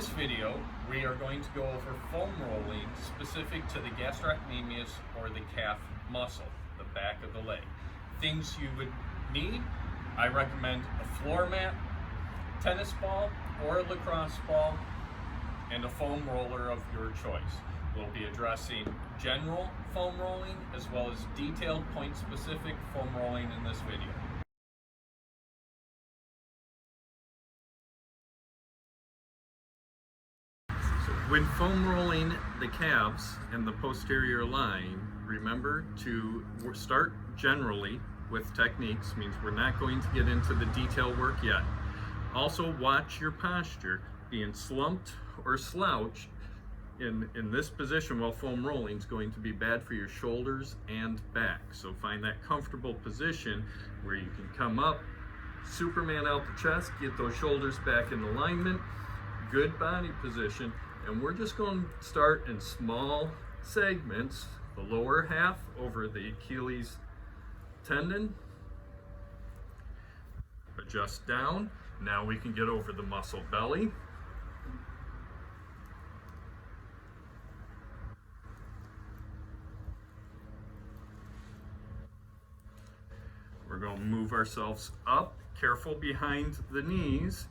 this video, we are going to go over foam rolling specific to the gastrocnemius or the calf muscle, the back of the leg. Things you would need, I recommend a floor mat, tennis ball or a lacrosse ball, and a foam roller of your choice. We'll be addressing general foam rolling as well as detailed point-specific foam rolling in this video. When foam rolling the calves and the posterior line, remember to start generally with techniques, means we're not going to get into the detail work yet. Also watch your posture. Being slumped or slouched in this position while foam rolling is going to be bad for your shoulders and back. So find that comfortable position where you can come up, Superman out the chest, get those shoulders back in alignment, good body position. And we're just going to start in small segments, the lower half over the Achilles tendon. Adjust down. Now we can get over the muscle belly. We're going to move ourselves up, careful behind the knees.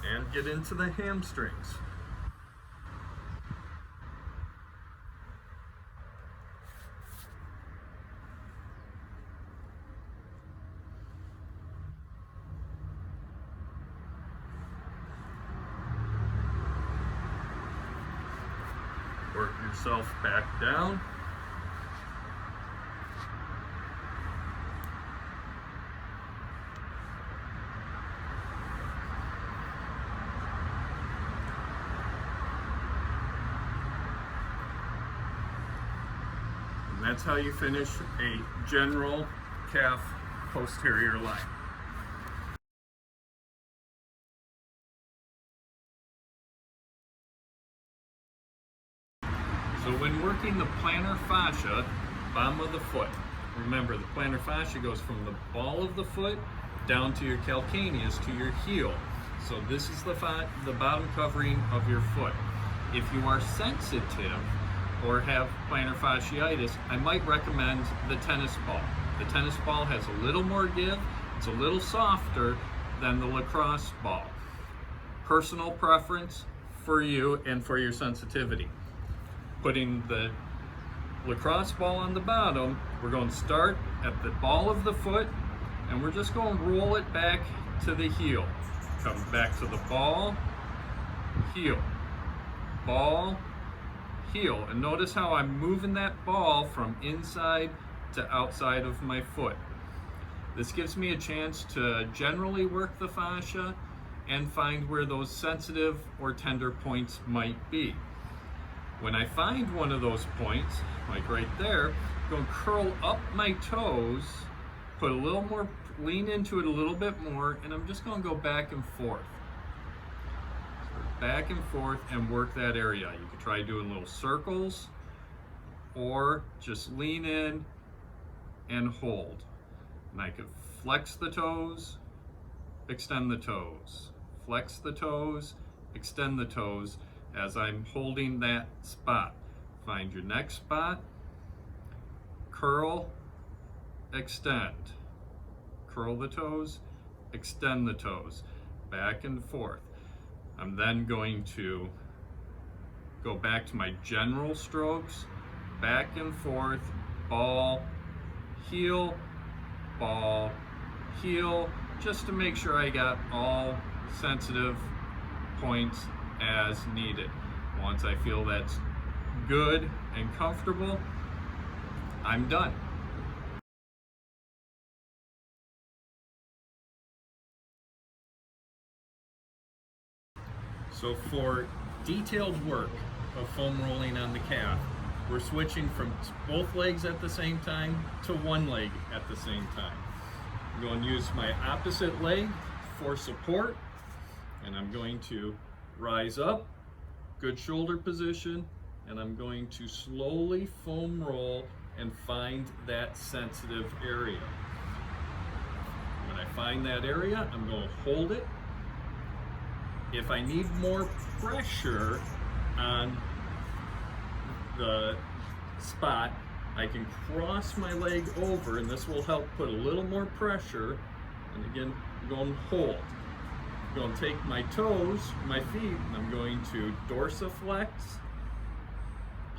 And get into the hamstrings. Work yourself back down. And that's how you finish a general calf posterior line. So when working the plantar fascia, bottom of the foot, remember the plantar fascia goes from the ball of the foot down to your calcaneus, to your heel. So this is the bottom covering of your foot. If you are sensitive or have plantar fasciitis, I might recommend the tennis ball. The tennis ball has a little more give, it's a little softer than the lacrosse ball. Personal preference for you and for your sensitivity. Putting the lacrosse ball on the bottom, we're going to start at the ball of the foot and we're just going to roll it back to the heel. Come back to the ball, heel, ball, heel. And notice how I'm moving that ball from inside to outside of my foot. This gives me a chance to generally work the fascia and find where those sensitive or tender points might be. When I find one of those points, like right there, I'm going to curl up my toes, put a little more, lean into it a little bit more, and I'm just going to go back and forth. So back and forth and work that area. You could try doing little circles, or just lean in and hold. And I could flex the toes, extend the toes, flex the toes, extend the toes, as I'm holding that spot. Find your next spot, curl, extend. Curl the toes, extend the toes, back and forth. I'm then going to go back to my general strokes, back and forth, ball, heel, just to make sure I got all sensitive points as needed. Once I feel that's good and comfortable, I'm done. So for detailed work of foam rolling on the calf, we're switching from both legs at the same time to one leg at the same time. I'm going to use my opposite leg for support, and I'm going to rise up good shoulder position, and I'm going to slowly foam roll and find that sensitive area. When I find that area, I'm going to hold it. If I need more pressure on the spot, I can cross my leg over, and this will help put a little more pressure. And again, I'm going to hold. I'm going to take my toes, my feet, and I'm going to dorsiflex,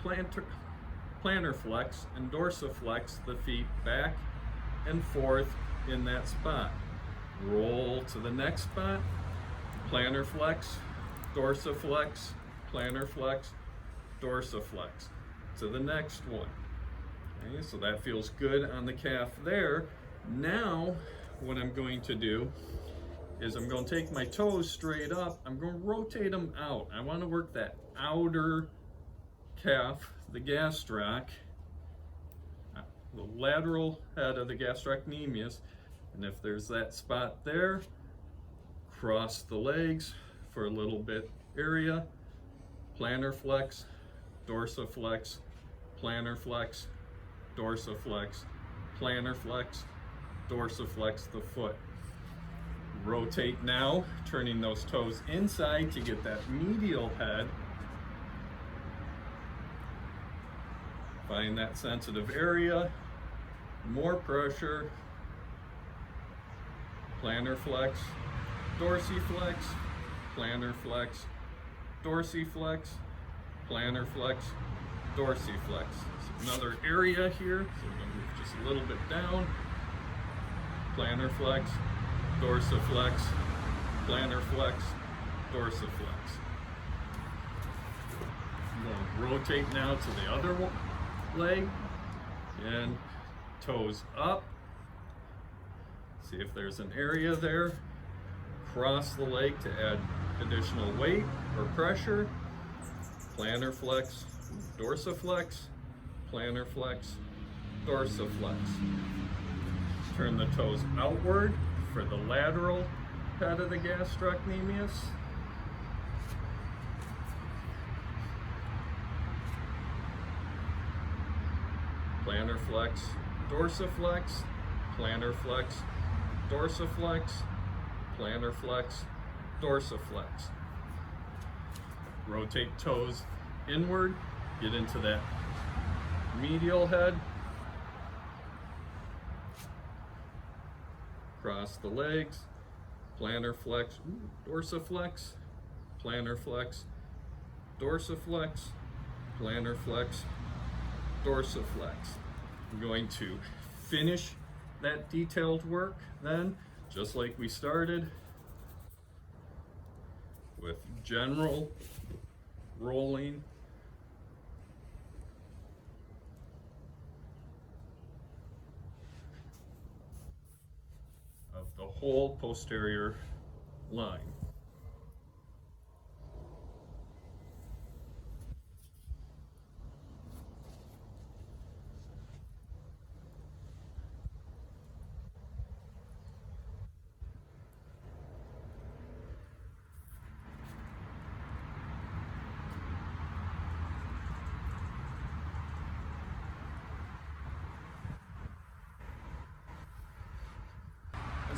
plantar flex, and dorsiflex the feet back and forth in that spot. Roll to the next spot, plantar flex, dorsiflex, plantar flex, dorsiflex. To the next one. Okay, so that feels good on the calf there. Now, what I'm going to do is I'm going to take my toes straight up. I'm going to rotate them out. I want to work that outer calf, the gastroc, the lateral head of the gastrocnemius. And if there's that spot there, cross the legs for a little bit area, plantar flex, dorsiflex, plantar flex, dorsiflex, plantar flex, dorsiflex the foot. Rotate now, turning those toes inside to get that medial head. Find that sensitive area, more pressure, plantar flex, dorsiflex, plantar flex, dorsiflex, plantar flex, dorsiflex. So another area here, so we're going to move just a little bit down. Plantar flex, dorsiflex, plantar flex, dorsiflex. I'm going to rotate now to the other leg, and toes up. See if there's an area there. Cross the leg to add additional weight or pressure. Plantar flex, dorsiflex, plantar flex, dorsiflex. Turn the toes outward for the lateral head of the gastrocnemius. Plantar flex, dorsiflex, plantar flex, dorsiflex, plantar flex, dorsiflex. Rotate toes inward, get into that medial head. Cross the legs, plantar flex, dorsiflex, plantar flex, dorsiflex, plantar flex, dorsiflex. I'm going to finish that detailed work then, just like we started, with general rolling of the whole posterior line.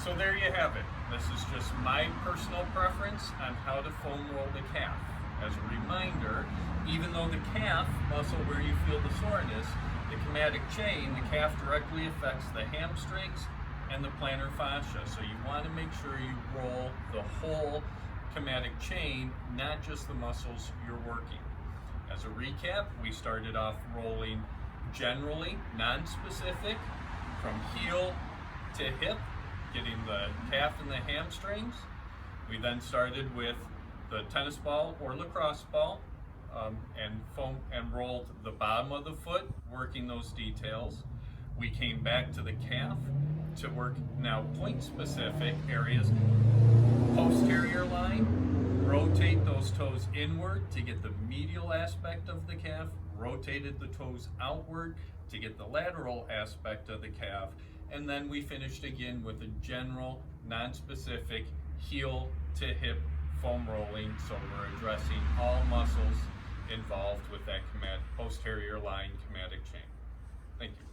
So there you have it. This is just my personal preference on how to foam roll the calf. As a reminder, even though the calf muscle where you feel the soreness, the chromatic chain, the calf directly affects the hamstrings and the plantar fascia. So you want to make sure you roll the whole chromatic chain, not just the muscles you're working. As a recap, we started off rolling generally, non-specific, from heel to hip, getting the calf and the hamstrings. We then started with the tennis ball or lacrosse ball and foam and rolled the bottom of the foot, working those details. We came back to the calf to work now point specific areas. Posterior line, rotate those toes inward to get the medial aspect of the calf, rotated the toes outward to get the lateral aspect of the calf. And then we finished again with a general, non-specific heel to hip foam rolling, so we're addressing all muscles involved with that posterior lying chromatic chain. Thank you.